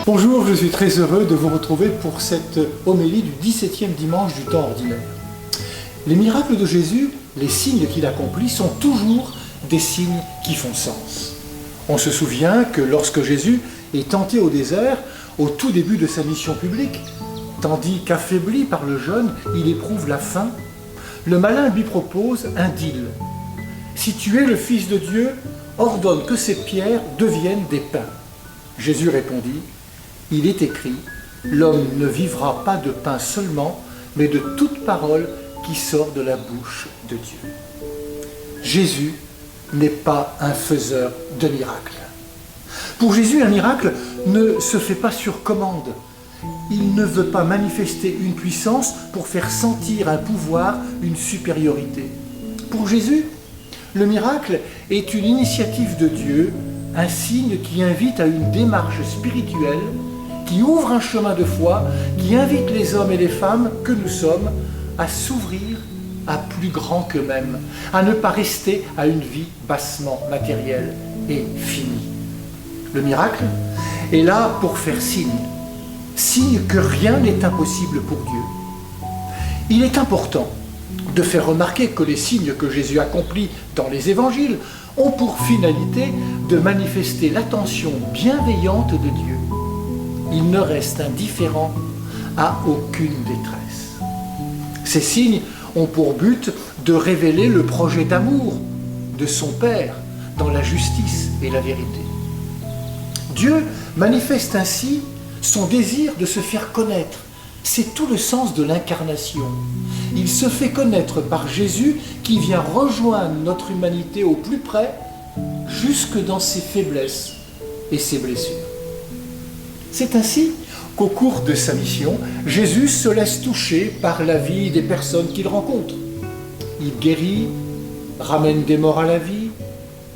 Bonjour, je suis très heureux de vous retrouver pour cette homélie du 17e dimanche du temps ordinaire. Les miracles de Jésus, les signes qu'il accomplit, sont toujours des signes qui font sens. On se souvient que lorsque Jésus est tenté au désert, au tout début de sa mission publique, tandis qu'affaibli par le jeûne, il éprouve la faim, le malin lui propose un deal. Si tu es le Fils de Dieu, ordonne que ces pierres deviennent des pains. Jésus répondit, il est écrit, l'homme ne vivra pas de pain seulement, mais de toute parole qui sort de la bouche de Dieu. Jésus n'est pas un faiseur de miracles. Pour Jésus, un miracle ne se fait pas sur commande. Il ne veut pas manifester une puissance pour faire sentir un pouvoir, une supériorité. Pour Jésus, le miracle est une initiative de Dieu, un signe qui invite à une démarche spirituelle, qui ouvre un chemin de foi, qui invite les hommes et les femmes que nous sommes à s'ouvrir à plus grand qu'eux-mêmes, à ne pas rester à une vie bassement matérielle et finie. Le miracle est là pour faire signe que rien n'est impossible pour Dieu. Il est important de faire remarquer que les signes que Jésus accomplit dans les évangiles ont pour finalité de manifester l'attention bienveillante de Dieu. Il ne reste indifférent à aucune détresse. Ces signes ont pour but de révéler le projet d'amour de son Père dans la justice et la vérité. Dieu manifeste ainsi son désir de se faire connaître. C'est tout le sens de l'incarnation. Il se fait connaître par Jésus qui vient rejoindre notre humanité au plus près, jusque dans ses faiblesses et ses blessures. C'est ainsi qu'au cours de sa mission, Jésus se laisse toucher par la vie des personnes qu'il rencontre. Il guérit, ramène des morts à la vie,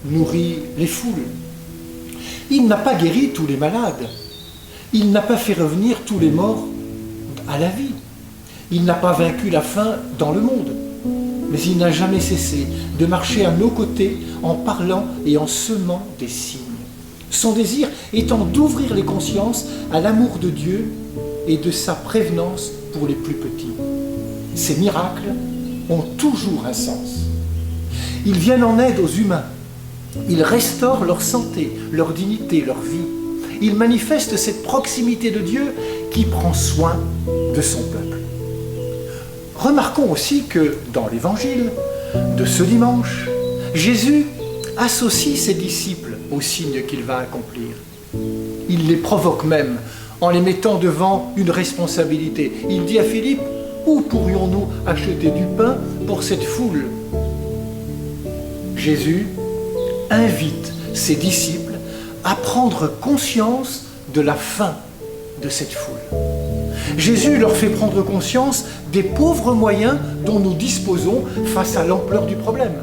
nourrit les foules. Il n'a pas guéri tous les malades. Il n'a pas fait revenir tous les morts à la vie. Il n'a pas vaincu la faim dans le monde. Mais il n'a jamais cessé de marcher à nos côtés en parlant et en semant des signes. Son désir étant d'ouvrir les consciences à l'amour de Dieu et de sa prévenance pour les plus petits. Ces miracles ont toujours un sens. Ils viennent en aide aux humains. Ils restaurent leur santé, leur dignité, leur vie. Ils manifestent cette proximité de Dieu qui prend soin de son peuple. Remarquons aussi que dans l'évangile de ce dimanche, Jésus associe ses disciples aux signes qu'il va accomplir. Il les provoque même en les mettant devant une responsabilité. Il dit à Philippe, où pourrions-nous acheter du pain pour cette foule ? Jésus invite ses disciples à prendre conscience de la faim de cette foule. Jésus leur fait prendre conscience des pauvres moyens dont nous disposons face à l'ampleur du problème.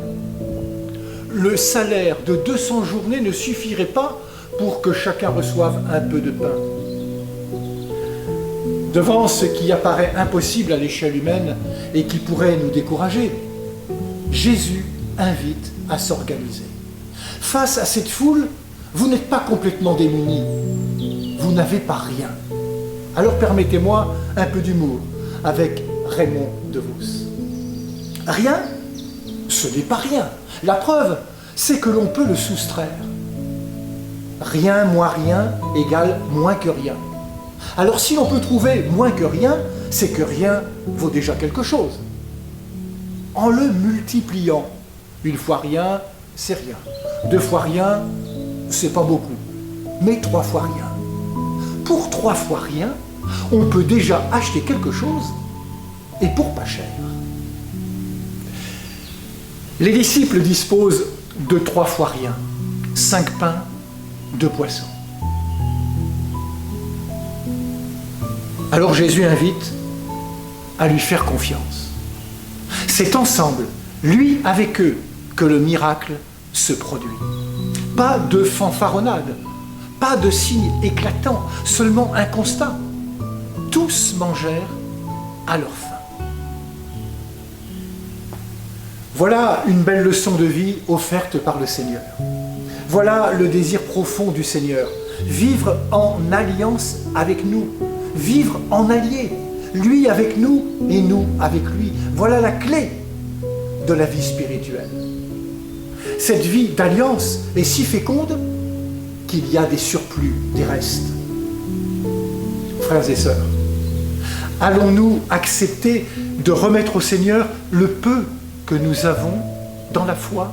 Le salaire de 200 journées ne suffirait pas pour que chacun reçoive un peu de pain. Devant ce qui apparaît impossible à l'échelle humaine et qui pourrait nous décourager, Jésus invite à s'organiser. Face à cette foule, vous n'êtes pas complètement démunis, vous n'avez pas rien. Alors permettez-moi un peu d'humour avec Raymond DeVos. Rien, ce n'est pas rien. La preuve, c'est que l'on peut le soustraire. Rien moins rien égale moins que rien. Alors si l'on peut trouver moins que rien, c'est que rien vaut déjà quelque chose. En le multipliant, une fois rien, c'est rien. 2 fois rien, c'est pas beaucoup. Mais 3 fois rien. Pour 3 fois rien, on peut déjà acheter quelque chose et pour pas cher. Les disciples disposent de 3 fois rien, 5 pains, 2 poissons. Alors Jésus invite à lui faire confiance. C'est ensemble, lui avec eux, que le miracle se produit. Pas de fanfaronnade, pas de signe éclatant, seulement un constat. Tous mangèrent à leur faim. Voilà une belle leçon de vie offerte par le Seigneur. Voilà le désir profond du Seigneur. Vivre en alliance avec nous, vivre en allié, lui avec nous et nous avec lui. Voilà la clé de la vie spirituelle. Cette vie d'alliance est si féconde qu'il y a des surplus, des restes. Frères et sœurs, allons-nous accepter de remettre au Seigneur le peu que nous avons dans la foi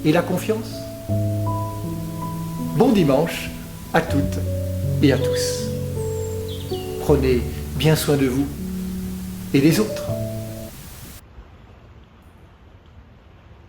et la confiance? Bon dimanche à toutes et à tous. Prenez bien soin de vous et des autres.